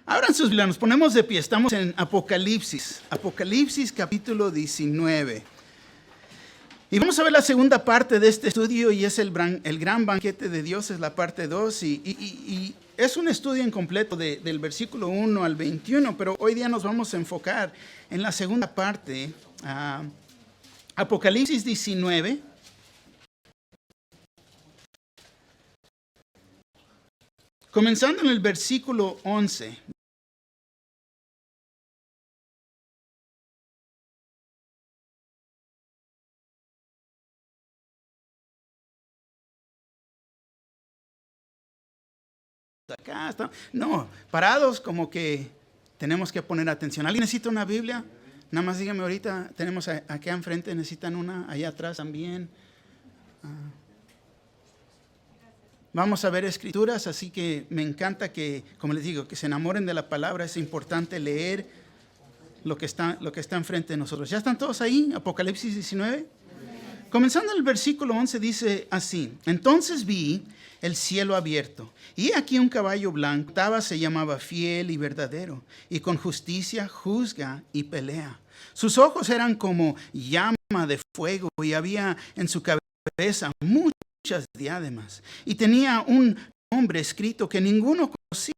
Abran sus Biblias, nos ponemos de pie, estamos en Apocalipsis, Apocalipsis capítulo 19. Y vamos a ver la segunda parte de este estudio y es el gran banquete de Dios, es la parte 2 y es un estudio incompleto del versículo 1 al 21, pero hoy día nos vamos a enfocar en la segunda parte, Apocalipsis 19. Comenzando en el versículo 11. Acá está. No, parados como que tenemos que poner atención. ¿Alguien necesita una Biblia? Nada más dígame ahorita. Tenemos aquí enfrente, necesitan una, allá atrás también. Vamos a ver escrituras, así que me encanta que, como les digo, que se enamoren de la palabra. Es importante leer lo que está enfrente de nosotros. ¿Ya están todos ahí? Apocalipsis 19. Comenzando el versículo 11 dice así: Entonces vi el cielo abierto, y aquí un caballo blanco, se llamaba Fiel y Verdadero, y con justicia juzga y pelea. Sus ojos eran como llama de fuego, y había en su cabeza muchas diademas, y tenía un nombre escrito que ninguno conocía.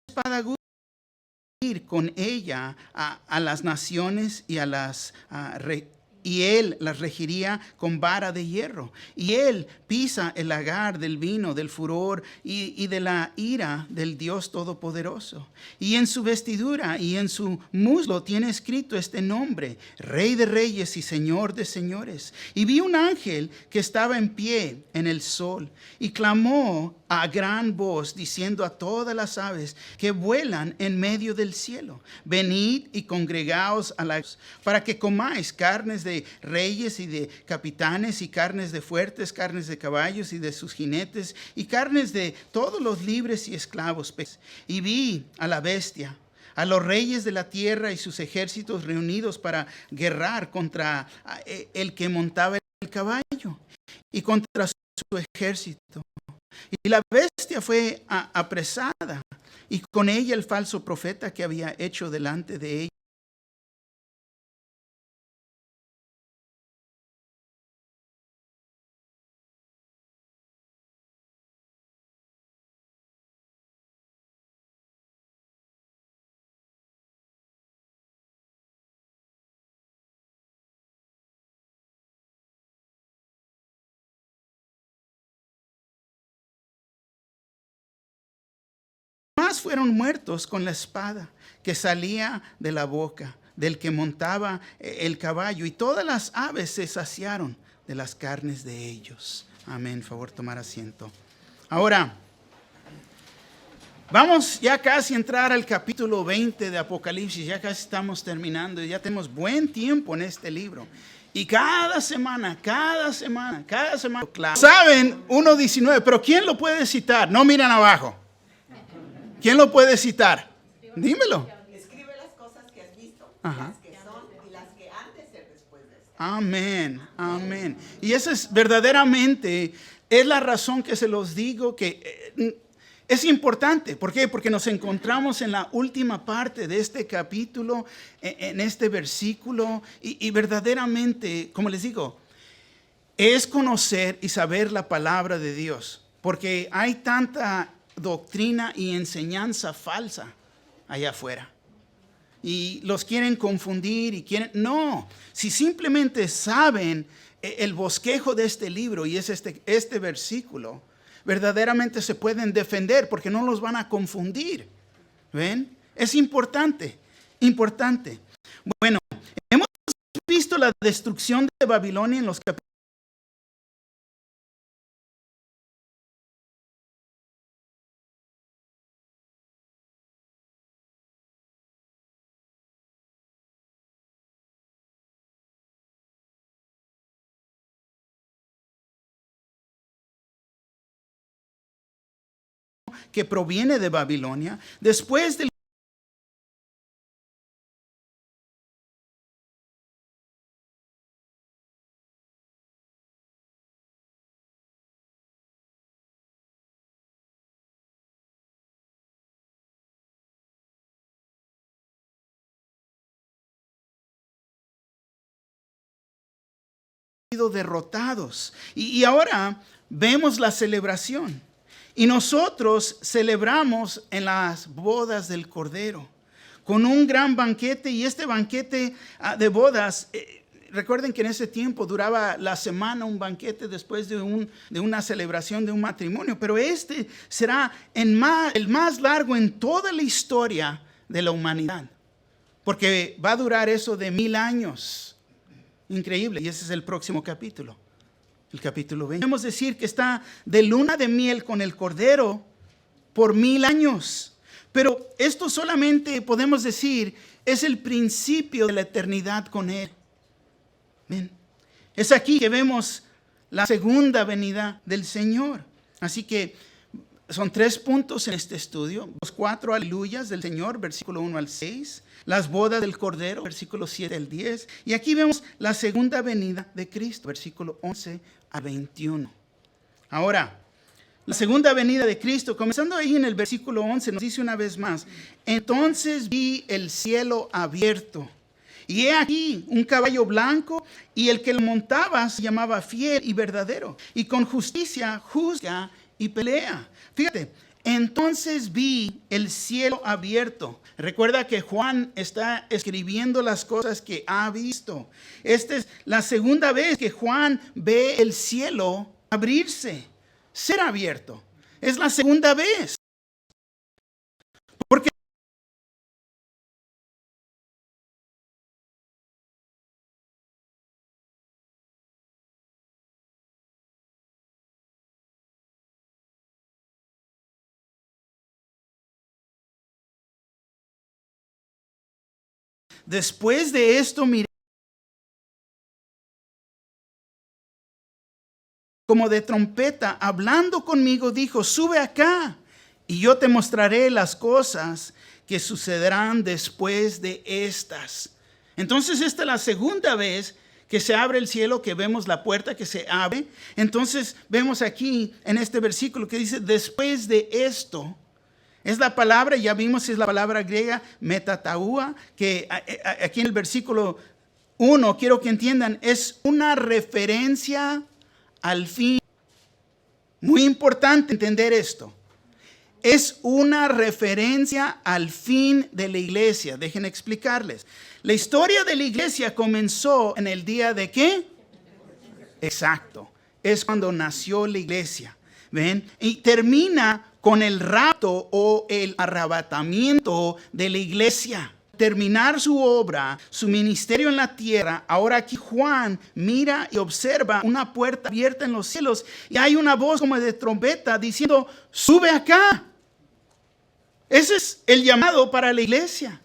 Espada aguda, ir con ella a las naciones y y él las regiría con vara de hierro. Y él pisa el lagar del vino, del furor y de la ira del Dios Todopoderoso. Y en su vestidura y en su muslo tiene escrito este nombre: Rey de Reyes y Señor de Señores. Y vi un ángel que estaba en pie en el sol y clamó a gran voz, diciendo a todas las aves que vuelan en medio del cielo: venid y congregaos para que comáis carnes de reyes y de capitanes, y carnes de fuertes, carnes de caballos y de sus jinetes, y carnes de todos los libres y esclavos. Y vi a la bestia, a los reyes de la tierra y sus ejércitos reunidos para guerrar contra el que montaba el caballo y contra su ejército. Y la bestia fue apresada, y con ella el falso profeta que había hecho delante de ella. Más fueron muertos con la espada que salía de la boca del que montaba el caballo, y todas las aves se saciaron de las carnes de ellos. Amén. Favor tomar asiento. Ahora, vamos ya casi a entrar al capítulo 20 de Apocalipsis. Ya casi estamos terminando y ya tenemos buen tiempo en este libro. Y cada semana, saben 1:19, pero ¿quién lo puede citar? No miren abajo. ¿Quién lo puede citar? Dímelo. Escribe las cosas que has visto, Ajá. las que son y las que han de ser después de esto. Amén, amén. Y esa es verdaderamente, es la razón que se los digo que es importante. ¿Por qué? Porque nos encontramos en la última parte de este capítulo, en este versículo, y verdaderamente, como les digo, es conocer y saber la palabra de Dios, porque hay tanta doctrina y enseñanza falsa allá afuera. Y los quieren confundir y quieren... No, si simplemente saben el bosquejo de este libro y es este versículo, verdaderamente se pueden defender porque no los van a confundir. ¿Ven? Es importante. Bueno, hemos visto la destrucción de Babilonia en los capítulos que proviene de Babilonia. Después del sido derrotados. Y ahora vemos la celebración. Y nosotros celebramos en las bodas del Cordero con un gran banquete. Y este banquete de bodas, recuerden que en ese tiempo duraba la semana un banquete después de una celebración de un matrimonio. Pero este será el más largo en toda la historia de la humanidad. Porque va a durar eso de 1000 años. Increíble. Y ese es el próximo capítulo. El capítulo 20. Podemos decir que está de luna de miel con el Cordero por 1000 años. Pero esto solamente podemos decir es el principio de la eternidad con Él. Bien. Es aquí que vemos la segunda venida del Señor. Así que son 3 puntos en este estudio. Los 4 aleluyas del Señor, versículo 1 al 6. Las bodas del Cordero, versículo 7 al 10. Y aquí vemos la segunda venida de Cristo, versículo 11 a 21. Ahora, la segunda venida de Cristo, comenzando ahí en el versículo 11, nos dice una vez más: entonces vi el cielo abierto, y he aquí un caballo blanco, y el que lo montaba se llamaba Fiel y Verdadero, y con justicia juzga y pelea. Fíjate, entonces vi el cielo abierto. Recuerda que Juan está escribiendo las cosas que ha visto. Esta es la segunda vez que Juan ve el cielo abrirse, ser abierto. Es la segunda vez. Porque después de esto, miré como de trompeta, hablando conmigo, dijo: sube acá, y yo te mostraré las cosas que sucederán después de estas. Entonces esta es la segunda vez que se abre el cielo, que vemos la puerta que se abre. Entonces vemos aquí en este versículo que dice: después de esto. Es la palabra, ya vimos, es la palabra griega metataua, que aquí en el versículo 1, quiero que entiendan, es una referencia al fin. Muy importante entender esto. Es una referencia al fin de la iglesia. Dejen explicarles. La historia de la iglesia comenzó en el día de ¿qué? Exacto. Es cuando nació la iglesia. ¿Ven? Y termina con el rapto o el arrebatamiento de la iglesia. Terminar su obra, su ministerio en la tierra. Ahora aquí Juan mira y observa una puerta abierta en los cielos, y hay una voz como de trompeta diciendo: sube acá. Ese es el llamado para la iglesia.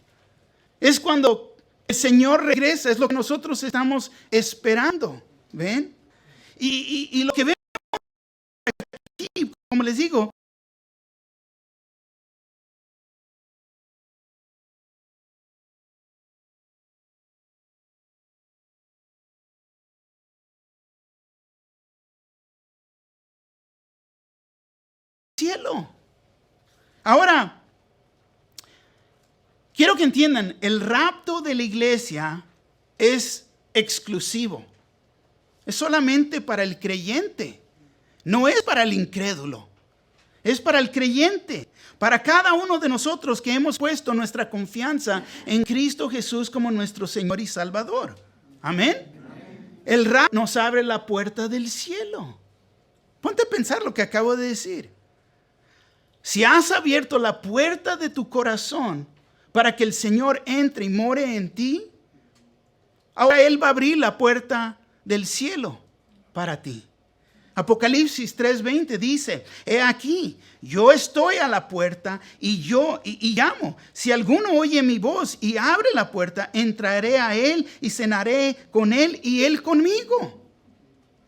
Es cuando el Señor regresa, es lo que nosotros estamos esperando. ¿Ven? Y lo que vemos aquí, como les digo, cielo. Ahora, quiero que entiendan, el rapto de la iglesia es exclusivo. Es solamente para el creyente. No es para el incrédulo. Es para el creyente. Para cada uno de nosotros que hemos puesto nuestra confianza en Cristo Jesús como nuestro Señor y Salvador. Amén. El rapto nos abre la puerta del cielo. Ponte a pensar lo que acabo de decir. Si has abierto la puerta de tu corazón para que el Señor entre y more en ti, ahora Él va a abrir la puerta del cielo para ti. Apocalipsis 3:20 dice: he aquí, yo estoy a la puerta y llamo. Si alguno oye mi voz y abre la puerta, entraré a él y cenaré con él y él conmigo.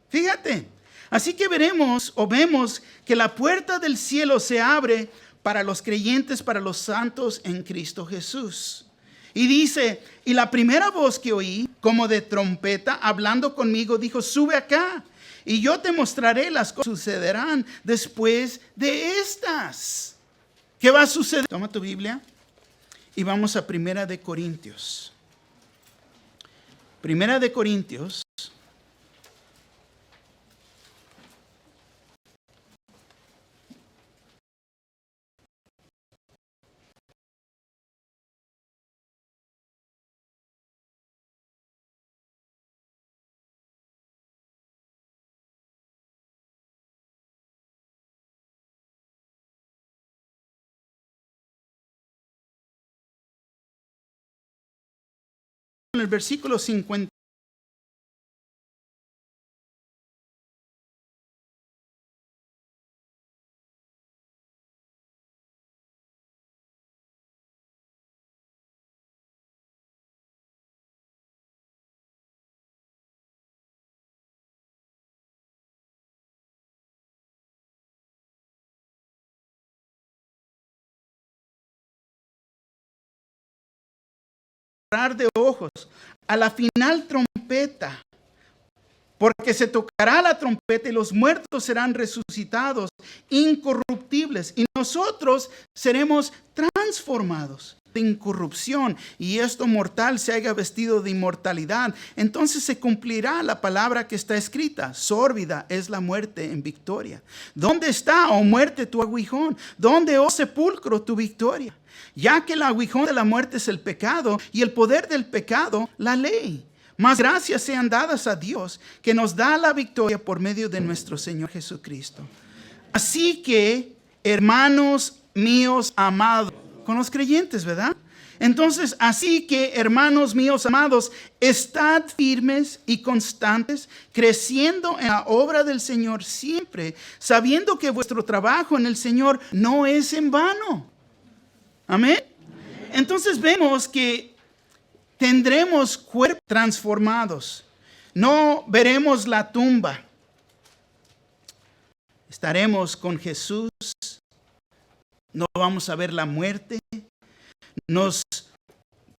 Fíjate. Así que vemos que la puerta del cielo se abre para los creyentes, para los santos en Cristo Jesús. Y dice: y la primera voz que oí, como de trompeta, hablando conmigo, dijo: sube acá, y yo te mostraré las cosas que sucederán después de estas. ¿Qué va a suceder? Toma tu Biblia y vamos a Primera de Corintios. Primera de Corintios, el versículo 50. De ojos a la final trompeta, porque se tocará la trompeta y los muertos serán resucitados incorruptibles y nosotros seremos transformados de incorrupción y esto mortal se haya vestido de inmortalidad. Entonces se cumplirá la palabra que está escrita: sórbida es la muerte en victoria. ¿Dónde está, oh muerte, tu aguijón? ¿Dónde, oh sepulcro, tu victoria? Ya que el aguijón de la muerte es el pecado y el poder del pecado, la ley. Mas gracias sean dadas a Dios que nos da la victoria por medio de nuestro Señor Jesucristo. Así que, hermanos míos amados, con los creyentes, ¿verdad? Entonces, así que, hermanos míos amados, estad firmes y constantes, creciendo en la obra del Señor siempre, sabiendo que vuestro trabajo en el Señor no es en vano. Amén. Entonces vemos que tendremos cuerpos transformados. No veremos la tumba. Estaremos con Jesús. No vamos a ver la muerte. Nos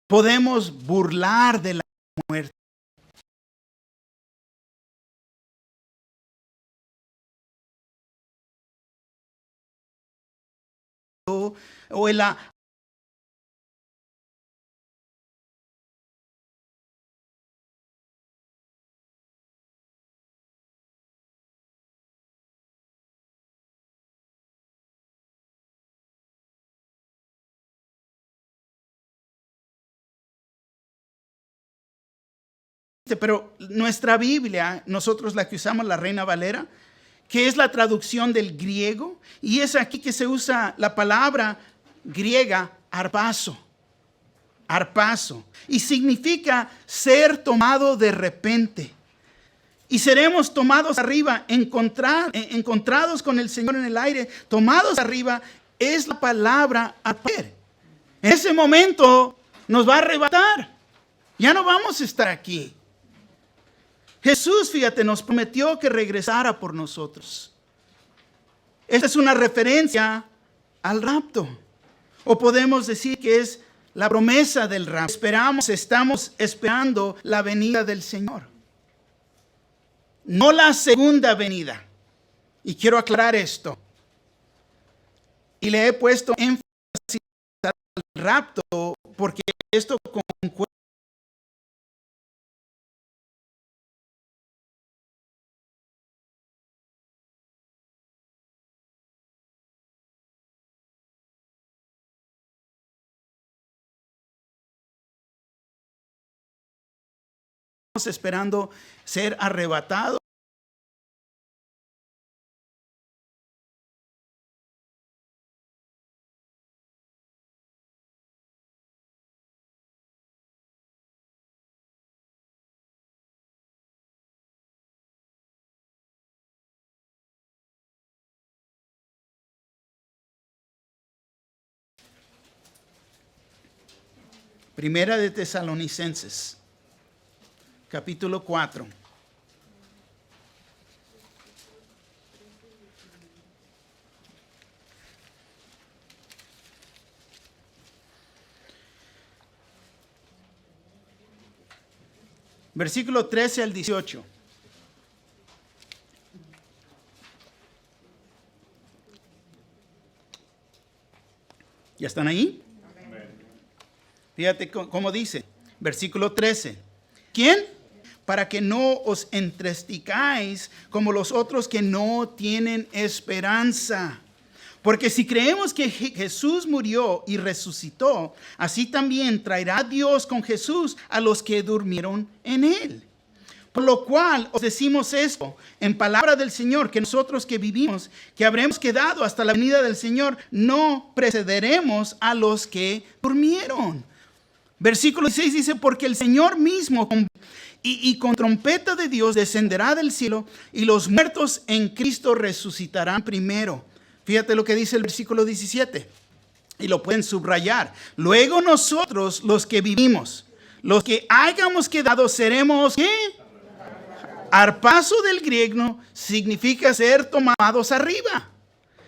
podemos burlar de la muerte. O en la pero nuestra Biblia, nosotros la que usamos, la Reina Valera, que es la traducción del griego, y es aquí que se usa la palabra griega harpazo, y significa ser tomado de repente. Y seremos tomados arriba, encontrados con el Señor en el aire, tomados arriba, es la palabra arper. En ese momento nos va a arrebatar. Ya no vamos a estar aquí. Jesús, fíjate, nos prometió que regresara por nosotros. Esta es una referencia al rapto. O podemos decir que es la promesa del rapto. Estamos esperando la venida del Señor. No la segunda venida. Y quiero aclarar esto. Y le he puesto énfasis al rapto porque esto concuerda. Esperando ser arrebatado. Primera de Tesalonicenses, capítulo 4. Versículo 13 al 18. ¿Ya están ahí? Fíjate cómo dice, versículo 13. ¿Quién? Para que no os entristezcáis como los otros que no tienen esperanza. Porque si creemos que Jesús murió y resucitó, así también traerá Dios con Jesús a los que durmieron en él. Por lo cual os decimos esto, en palabra del Señor, que nosotros que vivimos, que habremos quedado hasta la venida del Señor, no precederemos a los que durmieron. Versículo 16 dice, porque el Señor mismo y con trompeta de Dios descenderá del cielo y los muertos en Cristo resucitarán primero. Fíjate lo que dice el versículo 17 y lo pueden subrayar. Luego nosotros los que vivimos, los que hayamos quedado seremos, ¿qué? Arpazo del griego significa ser tomados arriba.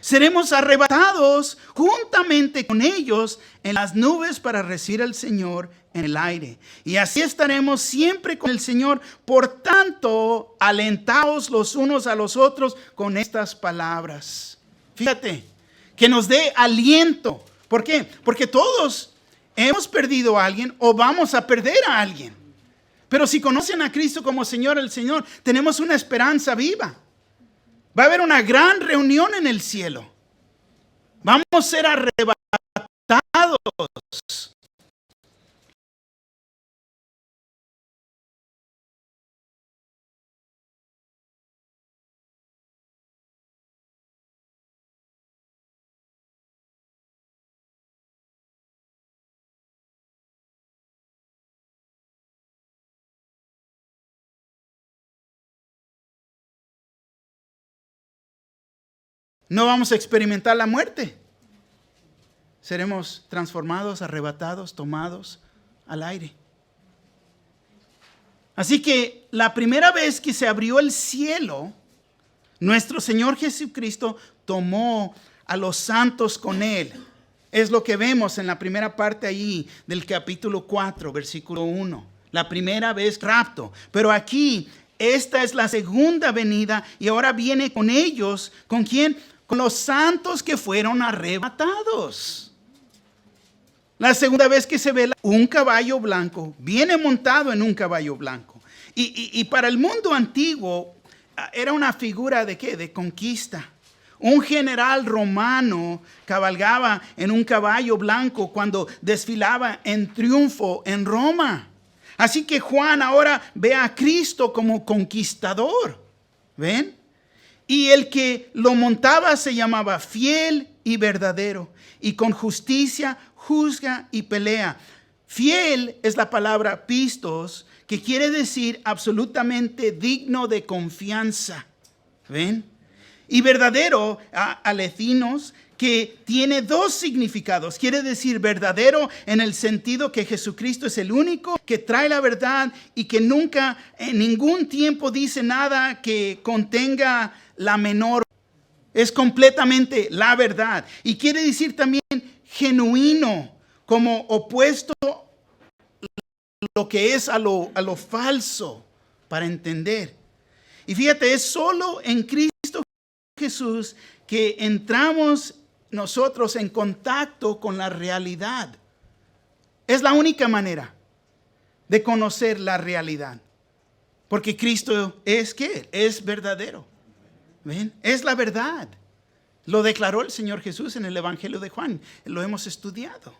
Seremos arrebatados juntamente con ellos en las nubes para recibir al Señor en el aire. Y así estaremos siempre con el Señor. Por tanto, alentaos los unos a los otros con estas palabras. Fíjate, que nos dé aliento. ¿Por qué? Porque todos hemos perdido a alguien o vamos a perder a alguien. Pero si conocen a Cristo como Señor, el Señor, tenemos una esperanza viva. Va a haber una gran reunión en el cielo. Vamos a ser arrebatados. No vamos a experimentar la muerte. Seremos transformados, arrebatados, tomados al aire. Así que la primera vez que se abrió el cielo, nuestro Señor Jesucristo tomó a los santos con Él. Es lo que vemos en la primera parte allí del capítulo 4, versículo 1. La primera vez rapto. Pero aquí, esta es la segunda venida y ahora viene con ellos. ¿Con quién? Con los santos que fueron arrebatados. La segunda vez que se ve un caballo blanco, viene montado en un caballo blanco. Y para el mundo antiguo era una figura de ¿qué? De conquista. Un general romano cabalgaba en un caballo blanco cuando desfilaba en triunfo en Roma. Así que Juan ahora ve a Cristo como conquistador. ¿Ven? Y el que lo montaba se llamaba fiel y verdadero. Y con justicia juzga y pelea. Fiel es la palabra pistos, que quiere decir absolutamente digno de confianza. ¿Ven? Y verdadero, alecinos, que tiene dos significados. Quiere decir verdadero en el sentido que Jesucristo es el único que trae la verdad y que nunca en ningún tiempo dice nada que contenga la menor. Es completamente la verdad. Y quiere decir también genuino, como opuesto lo que es a lo falso, para entender. Y fíjate, es solo en Cristo Jesús que entramos nosotros en contacto con la realidad. Es la única manera de conocer la realidad. Porque Cristo es ¿qué? Es verdadero. ¿Ven? Es la verdad. Lo declaró el Señor Jesús en el Evangelio de Juan. Lo hemos estudiado.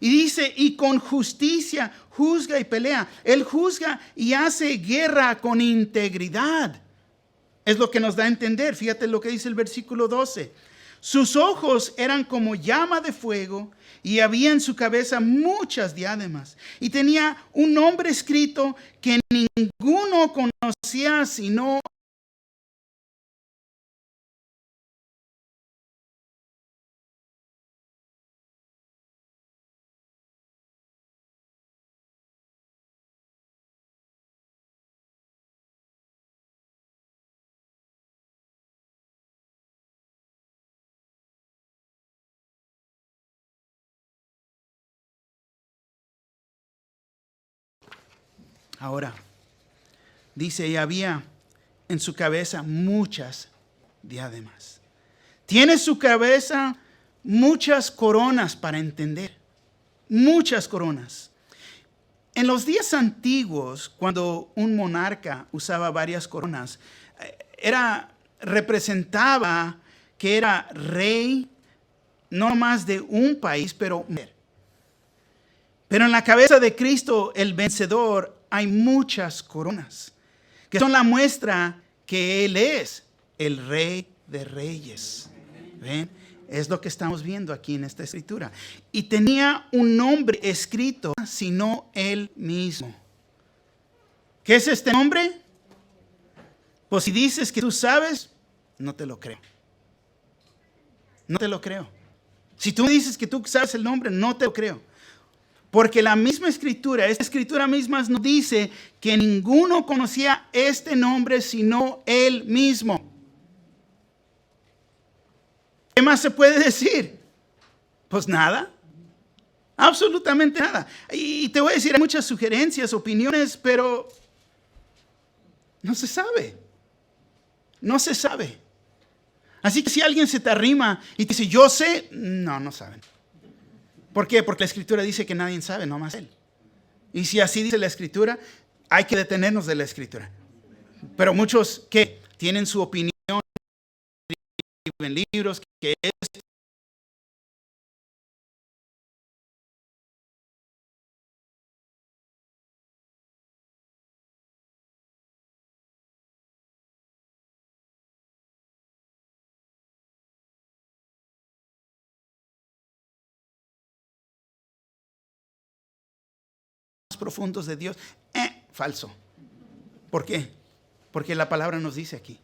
Y dice, y con justicia juzga y pelea. Él juzga y hace guerra con integridad. Es lo que nos da a entender. Fíjate lo que dice el versículo 12. Sus ojos eran como llama de fuego y había en su cabeza muchas diademas. Y tenía un nombre escrito que ninguno conocía sino ahora. Dice, y había en su cabeza muchas diademas. Tiene su cabeza muchas coronas para entender. Muchas coronas. En los días antiguos, cuando un monarca usaba varias coronas, representaba que era rey, no más de un país, pero en la cabeza de Cristo, el vencedor, hay muchas coronas, que son la muestra que Él es el Rey de Reyes. ¿Ven? Es lo que estamos viendo aquí en esta escritura. Y tenía un nombre escrito, sino él mismo. ¿Qué es este nombre? Pues si dices que tú sabes, no te lo creo. No te lo creo. Si tú dices que tú sabes el nombre, no te lo creo. Porque la misma escritura, esta escritura misma nos dice que ninguno conocía este nombre sino él mismo. ¿Qué más se puede decir? Pues nada. Absolutamente nada. Y te voy a decir, hay muchas sugerencias, opiniones, pero no se sabe. No se sabe. Así que si alguien se te arrima y te dice, yo sé, no saben. ¿Por qué? Porque la escritura dice que nadie sabe, nomás él. Y si así dice la escritura, hay que detenernos de la escritura. Pero muchos que tienen su opinión, escriben libros, que es profundos de Dios, falso. ¿Por qué? Porque la palabra nos dice aquí.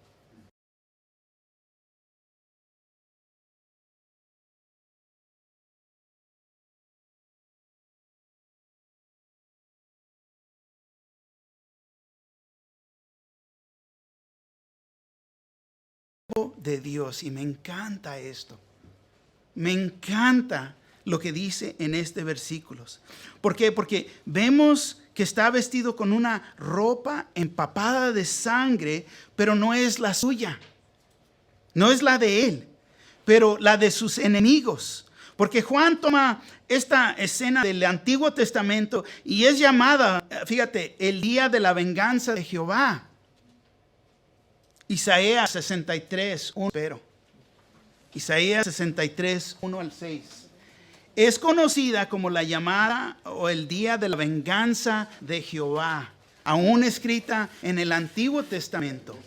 De Dios, y me encanta esto. Me encanta lo que dice en este versículo. ¿Por qué? Porque vemos que está vestido con una ropa empapada de sangre, pero no es la suya. No es la de él, pero la de sus enemigos. Porque Juan toma esta escena del Antiguo Testamento y es llamada, fíjate, el día de la venganza de Jehová. Isaías 63, 1, pero Isaías 63, 1 al 6. Es conocida como la llamada o el día de la venganza de Jehová, aún escrita en el Antiguo Testamento.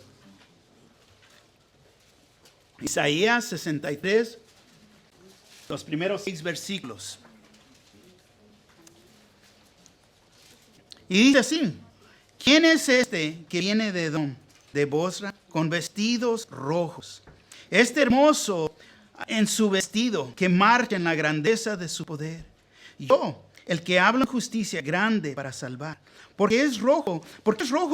Isaías 63, los primeros 6 versículos. Y dice así: ¿quién es este que viene de Edom, de Bosra, con vestidos rojos? Este hermoso en su vestido, que marcha en la grandeza de su poder. Yo, el que habla en justicia, grande para salvar. Porque es rojo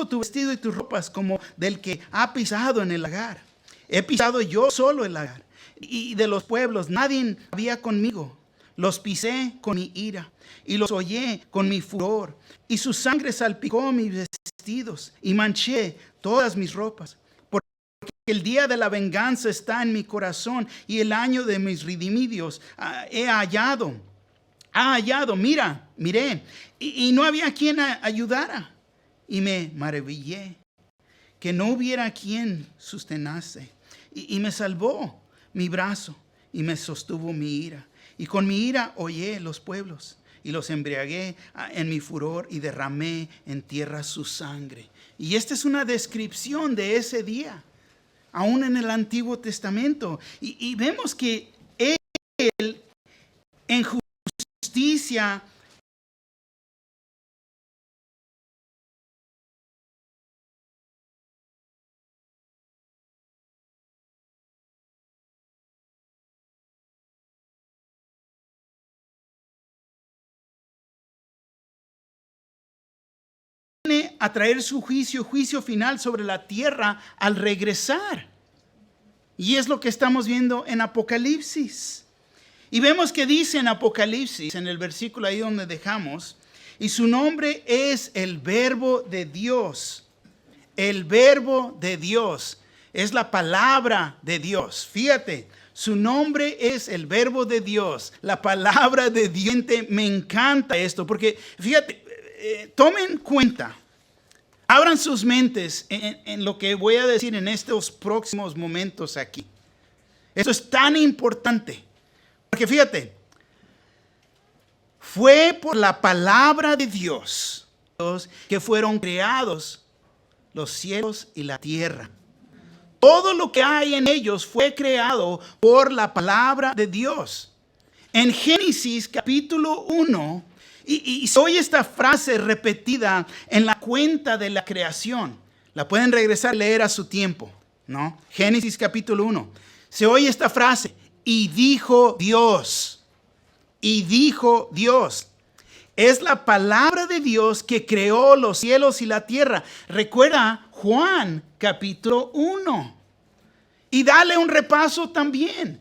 tu vestido y tus ropas, como del que ha pisado en el lagar. He pisado yo solo el lagar, y de los pueblos nadie había conmigo. Los pisé con mi ira y los hollé con mi furor, y su sangre salpicó mis vestidos y manché todas mis ropas. Porque el día de la venganza está en mi corazón, y el año de mis redimidos he hallado, miré, y no había quien ayudara, y me maravillé que no hubiera quien sustenase, y me salvó mi brazo, y me sostuvo mi ira, y con mi ira hollé los pueblos, y los embriagué en mi furor, y derramé en tierra su sangre. Y esta es una descripción de ese día, aún en el Antiguo Testamento. Y vemos que él, en justicia, viene a traer su juicio final sobre la tierra al regresar. Y es lo que estamos viendo en Apocalipsis. Y vemos que dice en Apocalipsis, en el versículo ahí donde dejamos, y su nombre es el Verbo de Dios. El Verbo de Dios es la palabra de Dios. Fíjate, su nombre es el Verbo de Dios, la palabra de Dios. Me encanta esto, porque fíjate, tomen cuenta, abran sus mentes en lo que voy a decir en estos próximos momentos aquí. Esto es tan importante. Porque fíjate, fue por la palabra de Dios que fueron creados los cielos y la tierra. Todo lo que hay en ellos fue creado por la palabra de Dios. En Génesis capítulo 1, y se oye esta frase repetida en la cuenta de la creación. La pueden regresar a leer a su tiempo, ¿no? Génesis capítulo 1. Se oye esta frase, y dijo Dios. Y dijo Dios. Es la palabra de Dios que creó los cielos y la tierra. Recuerda Juan capítulo 1. Y dale un repaso también.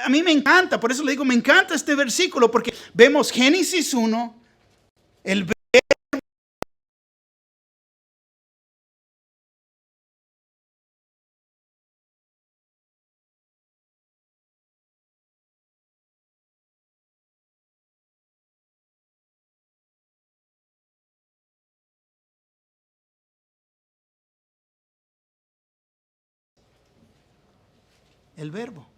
A mí me encanta, por eso le digo, me encanta este versículo, porque vemos Génesis 1, el verbo.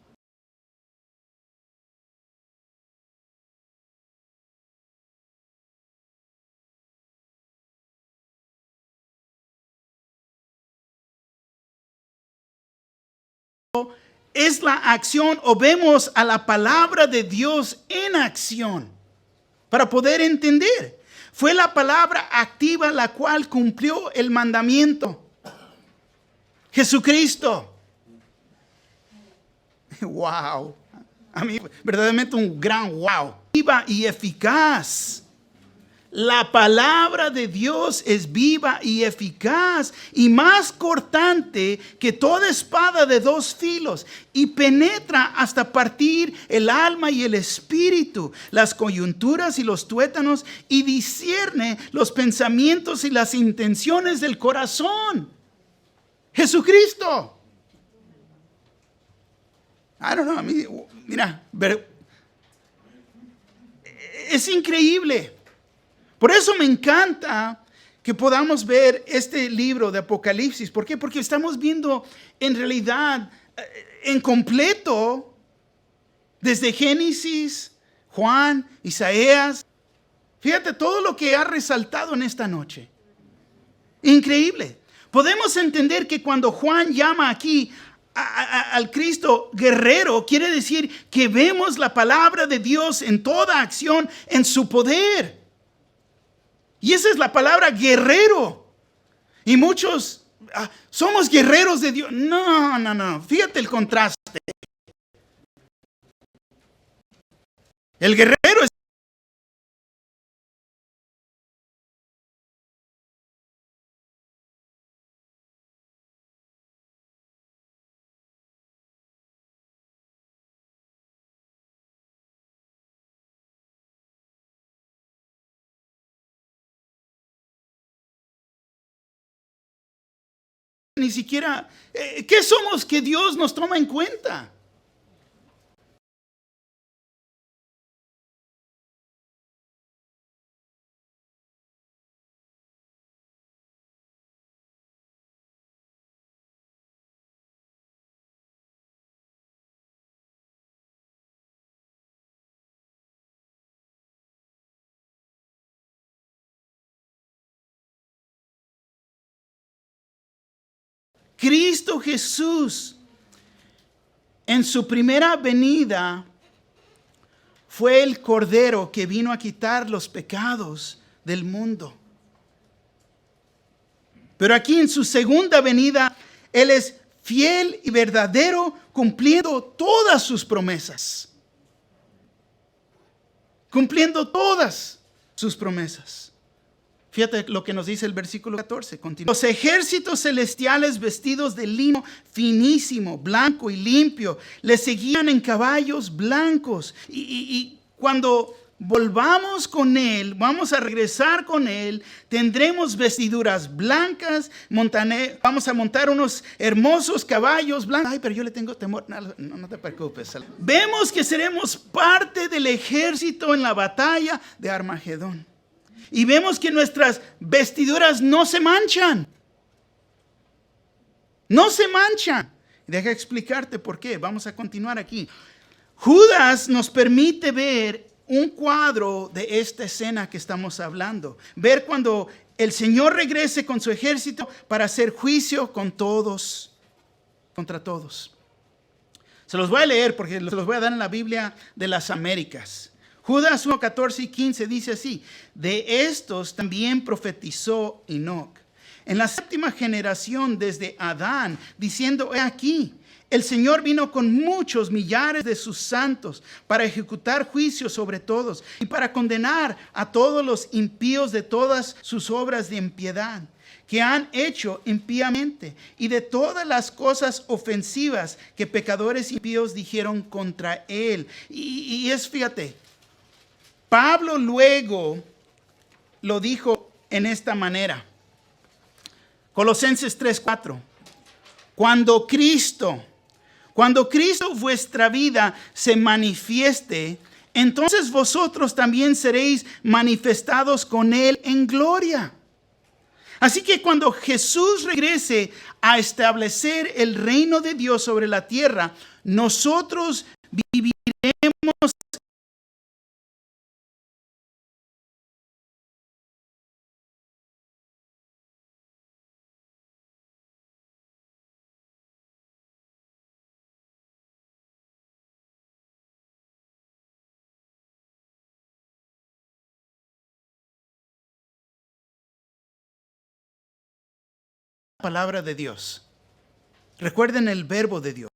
Es la acción, o vemos a la palabra de Dios en acción para poder entender. Fue la palabra activa la cual cumplió el mandamiento. Jesucristo. Wow. A mí verdaderamente un gran wow. Viva y eficaz. La palabra de Dios es viva y eficaz y más cortante que toda espada de dos filos y penetra hasta partir el alma y el espíritu, las coyunturas y los tuétanos y discierne los pensamientos y las intenciones del corazón. Jesucristo. I don't know, mira, es increíble. Por eso me encanta que podamos ver este libro de Apocalipsis. ¿Por qué? Porque estamos viendo en realidad en completo desde Génesis, Juan, Isaías. Fíjate todo lo que ha resaltado en esta noche. Increíble. Podemos entender que cuando Juan llama aquí al Cristo guerrero, quiere decir que vemos la palabra de Dios en toda acción, en su poder. Y esa es la palabra guerrero. Y muchos somos guerreros de Dios. No. Fíjate el contraste. El guerrero es ni siquiera, ¿qué somos que Dios nos toma en cuenta? Cristo Jesús, en su primera venida, fue el Cordero que vino a quitar los pecados del mundo. Pero aquí en su segunda venida, Él es fiel y verdadero, cumpliendo todas sus promesas. Cumpliendo todas sus promesas. Fíjate lo que nos dice el versículo 14. Continúa. Los ejércitos celestiales vestidos de lino finísimo, blanco y limpio, le seguían en caballos blancos. Y cuando volvamos con Él, vamos a regresar con Él, tendremos vestiduras blancas, vamos a montar unos hermosos caballos blancos. Ay, pero yo le tengo temor. No te preocupes. Vemos que seremos parte del ejército en la batalla de Armagedón. Y vemos que nuestras vestiduras no se manchan. No se manchan. Deja explicarte por qué. Vamos a continuar aquí. Judas nos permite ver un cuadro de esta escena que estamos hablando. Ver cuando el Señor regrese con su ejército para hacer juicio con todos. contra todos. Se los voy a leer porque se los voy a dar en la Biblia de las Américas. Judas 1, 14 y 15 dice así: de estos también profetizó Enoc en la 7ª generación desde Adán, diciendo: he aquí, el Señor vino con muchos millares de sus santos para ejecutar juicio sobre todos y para condenar a todos los impíos de todas sus obras de impiedad que han hecho impíamente, y de todas las cosas ofensivas que pecadores impíos dijeron contra él. Fíjate, Pablo luego lo dijo en esta manera. Colosenses 3:4. Cuando Cristo vuestra vida se manifieste, entonces vosotros también seréis manifestados con él en gloria. Así que cuando Jesús regrese a establecer el reino de Dios sobre la tierra, nosotros viviremos la palabra de Dios. Recuerden el verbo de Dios.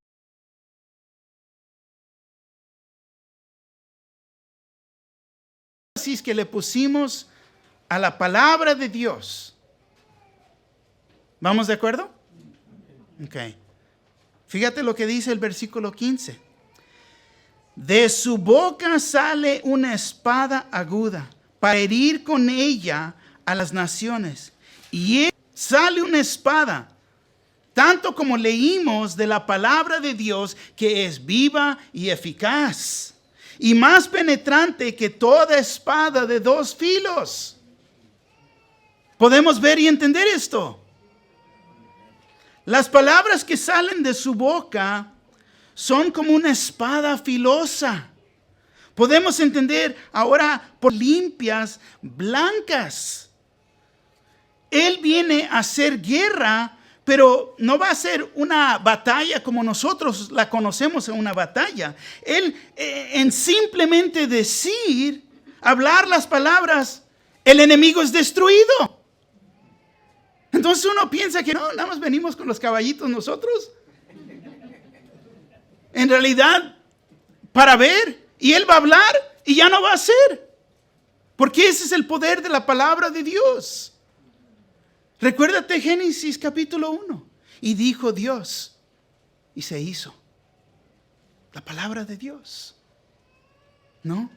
Así es que le pusimos a la palabra de Dios. ¿Vamos de acuerdo? Ok. Fíjate lo que dice el versículo 15. De su boca sale una espada aguda para herir con ella a las naciones. Y sale una espada, tanto como leímos de la palabra de Dios, que es viva y eficaz, y más penetrante que toda espada de 2 filos. ¿Podemos ver y entender esto? Las palabras que salen de su boca son como una espada filosa. Podemos entender ahora por limpias, blancas. Él viene a hacer guerra, pero no va a ser una batalla como nosotros la conocemos en una batalla. Él, en simplemente decir, hablar las palabras, el enemigo es destruido. Entonces uno piensa que no, nada más venimos con los caballitos nosotros. En realidad, para ver, y Él va a hablar y ya no va a hacer. Porque ese es el poder de la palabra de Dios. Recuérdate Génesis capítulo 1. Y dijo Dios, y se hizo. La palabra de Dios. ¿No?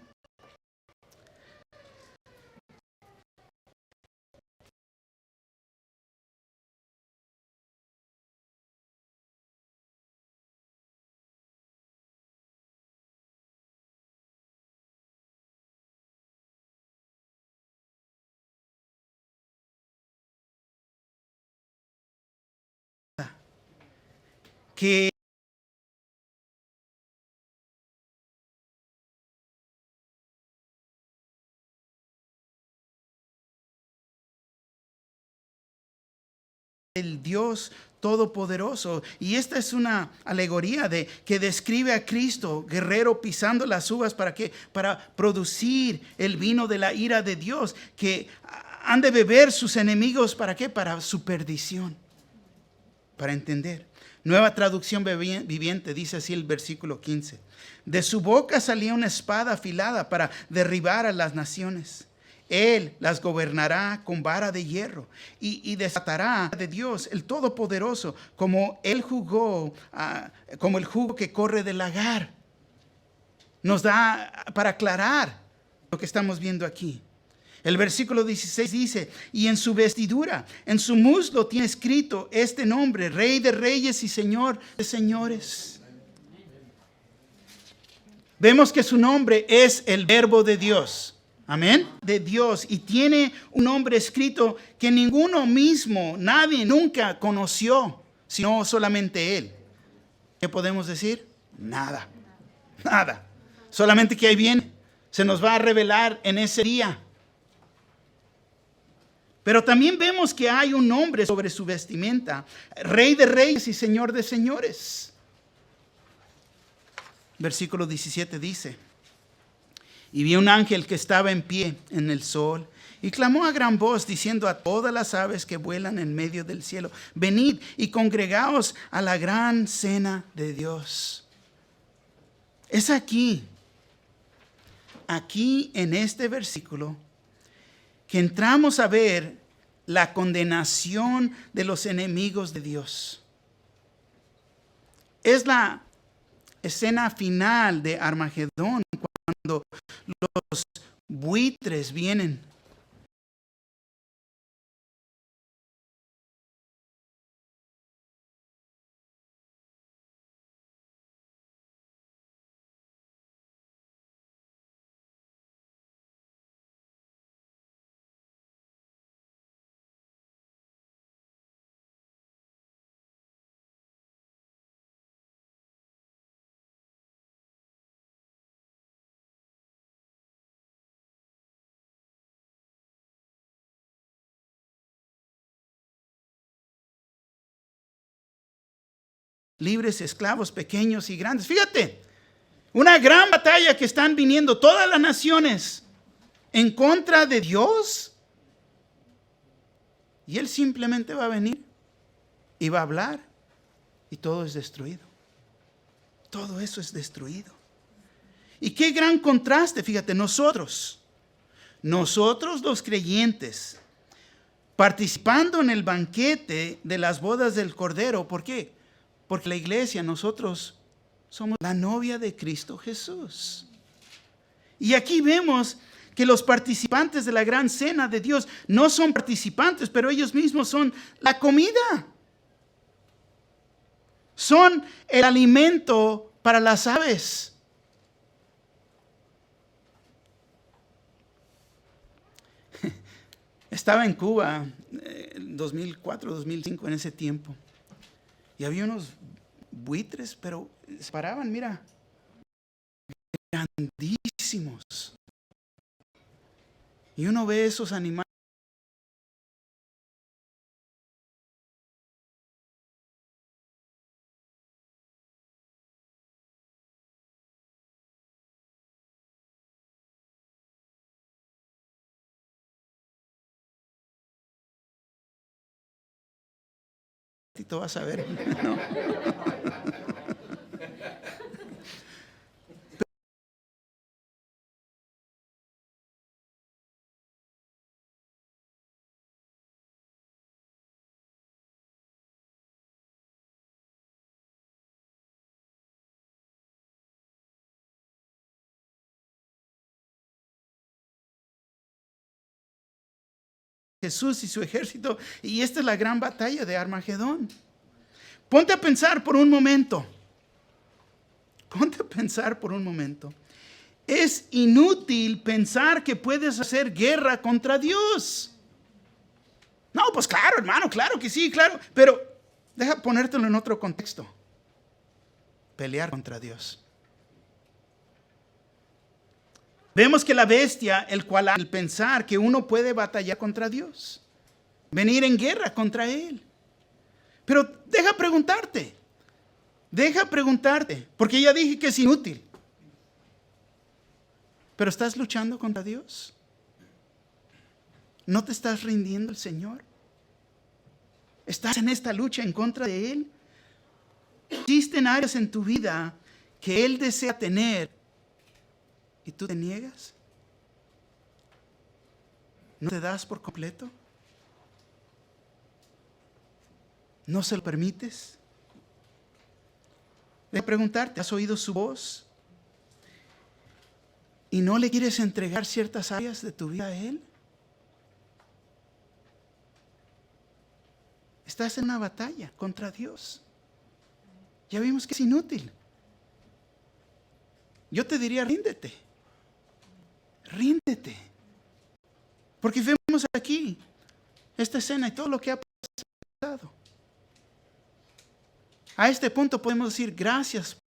Que el Dios Todopoderoso. Y esta es una alegoría que describe a Cristo, guerrero pisando las uvas para producir el vino de la ira de Dios, que han de beber sus enemigos. ¿Para qué? Para su perdición. Para entender. Nueva traducción viviente dice así el versículo 15. De su boca salía una espada afilada para derribar a las naciones. Él las gobernará con vara de hierro y desatará de Dios el Todopoderoso como el jugo que corre del lagar. Nos da para aclarar lo que estamos viendo aquí. El versículo 16 dice: y en su vestidura, en su muslo tiene escrito este nombre: Rey de Reyes y Señor de Señores. Vemos que su nombre es el Verbo de Dios. Amén. De Dios. Y tiene un nombre escrito que ninguno mismo, nadie nunca conoció, sino solamente Él. ¿Qué podemos decir? Nada. Nada. Solamente que ahí viene. Se nos va a revelar en ese día. Pero también vemos que hay un nombre sobre su vestimenta, Rey de Reyes y Señor de Señores. Versículo 17 dice: y vi un ángel que estaba en pie en el sol y clamó a gran voz diciendo a todas las aves que vuelan en medio del cielo: venid y congregaos a la gran cena de Dios. Es aquí en este versículo, que entramos a ver la condenación de los enemigos de Dios. Es la escena final de Armagedón, cuando los buitres vienen. Libres, esclavos, pequeños y grandes. Fíjate, una gran batalla que están viniendo todas las naciones en contra de Dios. Y Él simplemente va a venir y va a hablar y todo es destruido. Todo eso es destruido. Y qué gran contraste, fíjate, nosotros los creyentes, participando en el banquete de las bodas del Cordero. ¿Por qué? Porque la iglesia, nosotros somos la novia de Cristo Jesús. Y aquí vemos que los participantes de la gran cena de Dios no son participantes, pero ellos mismos son la comida. Son el alimento para las aves. Estaba en Cuba, 2004, 2005, en ese tiempo. Y había unos buitres, pero se paraban, mira, grandísimos. Y uno ve esos animales. Y tú vas a ver, ¿no? Jesús y su ejército, y esta es la gran batalla de Armagedón. Ponte a pensar por un momento. Es inútil pensar que puedes hacer guerra contra Dios. No, pues claro, hermano, claro que sí, claro. Pero deja ponértelo en otro contexto. Pelear contra Dios. Vemos que la bestia, el pensar que uno puede batallar contra Dios, venir en guerra contra Él. Pero deja preguntarte, porque ya dije que es inútil. Pero ¿estás luchando contra Dios? ¿No te estás rindiendo al Señor? ¿Estás en esta lucha en contra de Él? ¿Existen áreas en tu vida que Él desea tener y tú te niegas? ¿No te das por completo? ¿No se lo permites? Deja preguntarte, ¿has oído su voz? ¿Y no le quieres entregar ciertas áreas de tu vida a Él? Estás en una batalla contra Dios. Ya vimos que es inútil. Yo te diría, ríndete. Porque vemos aquí esta escena y todo lo que ha pasado. A este punto podemos decir gracias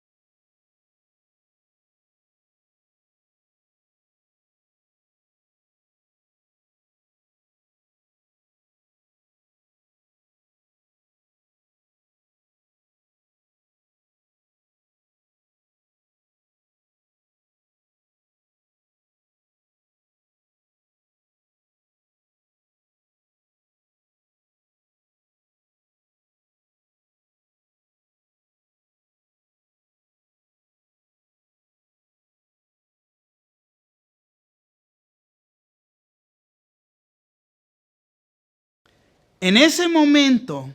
En ese momento,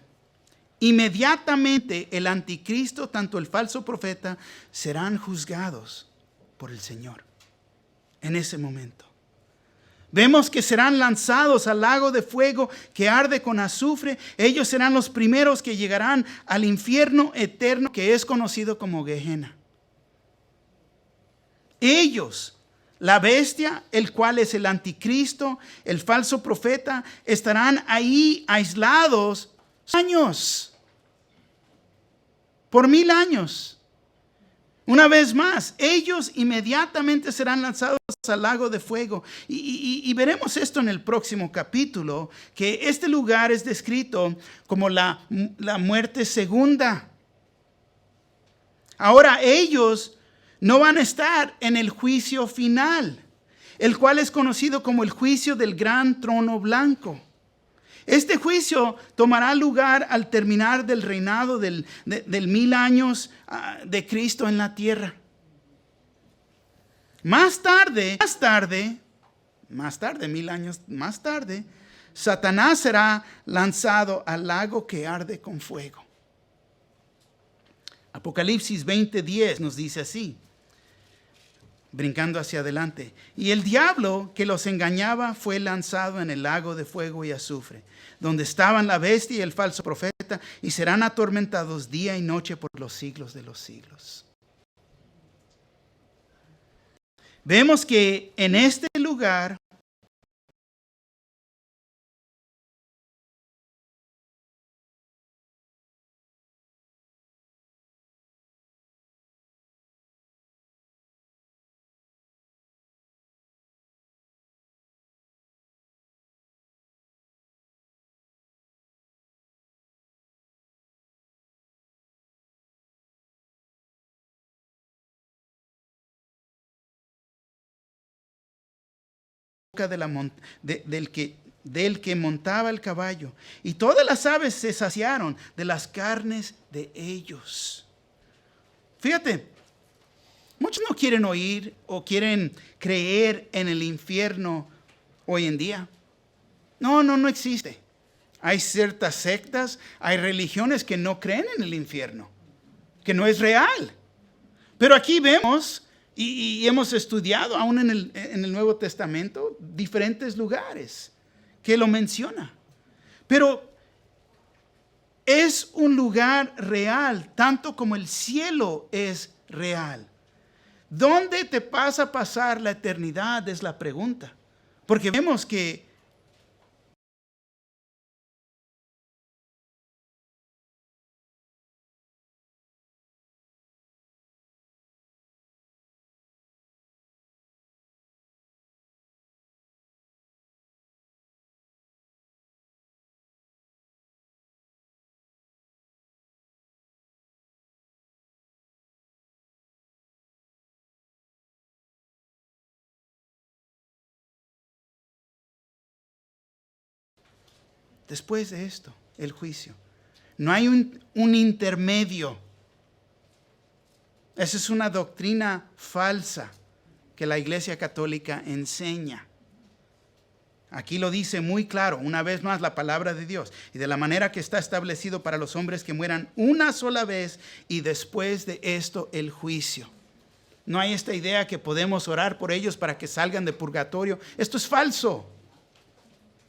inmediatamente el anticristo, tanto el falso profeta, serán juzgados por el Señor. En ese momento. Vemos que serán lanzados al lago de fuego que arde con azufre. Ellos serán los primeros que llegarán al infierno eterno que es conocido como Gehenna. Ellos, la bestia, el cual es el anticristo, el falso profeta, estarán ahí aislados años, por 1000 años. Una vez más, ellos inmediatamente serán lanzados al lago de fuego. Y veremos esto en el próximo capítulo, que este lugar es descrito como la muerte segunda. Ahora ellos no van a estar en el juicio final, el cual es conocido como el juicio del gran trono blanco. Este juicio tomará lugar al terminar del reinado del 1000 años de Cristo en la tierra. Más tarde, 1000 años más tarde, Satanás será lanzado al lago que arde con fuego. Apocalipsis 20:10 nos dice así, brincando hacia adelante. Y el diablo que los engañaba fue lanzado en el lago de fuego y azufre, donde estaban la bestia y el falso profeta, y serán atormentados día y noche por los siglos de los siglos. Vemos que en este lugar del que montaba el caballo, y todas las aves se saciaron de las carnes de ellos. Fíjate, muchos no quieren oír o quieren creer en el infierno hoy en día. No existe. Hay ciertas sectas, hay religiones que no creen en el infierno, que no es real. Pero aquí vemos y hemos estudiado aún en el Nuevo Testamento diferentes lugares que lo menciona. Pero es un lugar real, tanto como el cielo es real. ¿Dónde te vas a pasar la eternidad? Es la pregunta. Porque vemos que después de esto, el juicio, no hay un intermedio. Esa es una doctrina falsa que la Iglesia Católica enseña. Aquí lo dice muy claro, una vez más, la palabra de Dios. Y de la manera que está establecido para los hombres que mueran una sola vez y después de esto el juicio. No hay esta idea que podemos orar por ellos para que salgan de purgatorio. Esto es falso.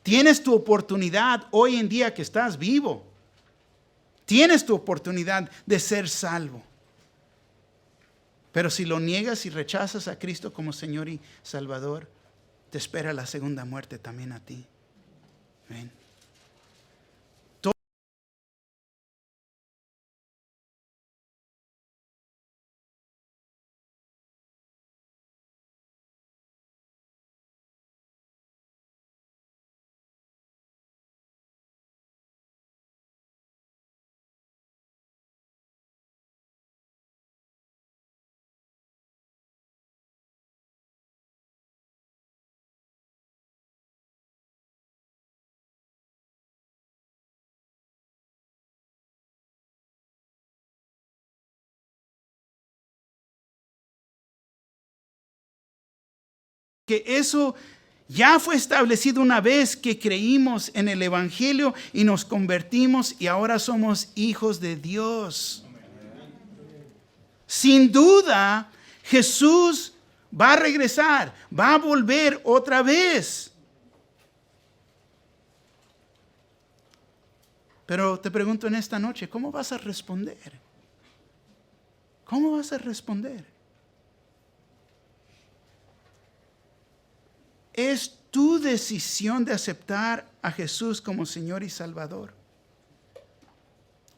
Tienes tu oportunidad hoy en día que estás vivo. Tienes tu oportunidad de ser salvo. Pero si lo niegas y rechazas a Cristo como Señor y Salvador, te espera la segunda muerte también a ti. Amén. Que eso Ya fue establecido una vez que creímos en el Evangelio y nos convertimos y ahora somos hijos de Dios. Sin duda, Jesús va a regresar, va a volver otra vez. Pero te pregunto en esta noche, ¿cómo vas a responder? ¿Cómo vas a responder? Es tu decisión de aceptar a Jesús como Señor y Salvador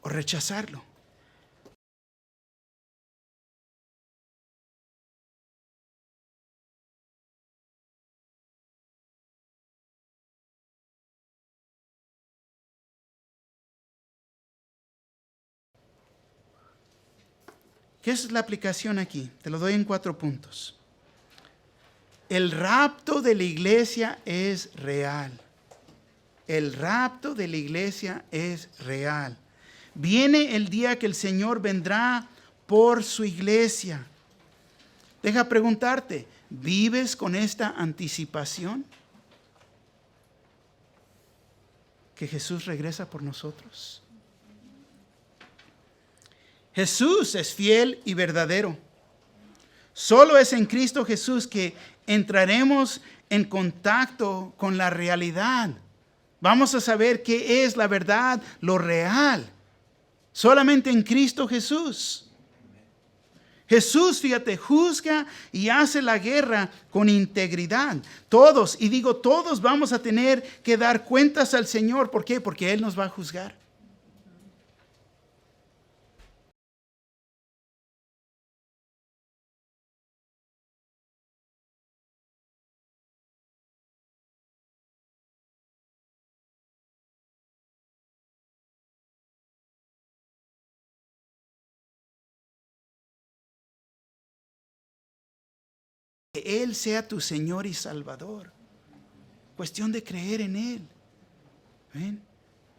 o rechazarlo. ¿Qué es la aplicación aquí? Te lo doy en 4 puntos. El rapto de la iglesia es real. El rapto de la iglesia es real. Viene el día que el Señor vendrá por su iglesia. Deja preguntarte, ¿vives con esta anticipación? Que Jesús regresa por nosotros. Jesús es fiel y verdadero. Solo es en Cristo Jesús que entraremos en contacto con la realidad. Vamos a saber qué es la verdad, lo real. Solamente en Cristo Jesús. Jesús, fíjate, juzga y hace la guerra con integridad. Todos, y digo todos, vamos a tener que dar cuentas al Señor. ¿Por qué? Porque Él nos va a juzgar. Que Él sea tu Señor y Salvador. Cuestión de creer en Él. ¿Ven?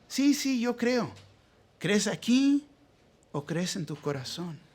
Sí, yo creo. ¿Crees aquí o crees en tu corazón?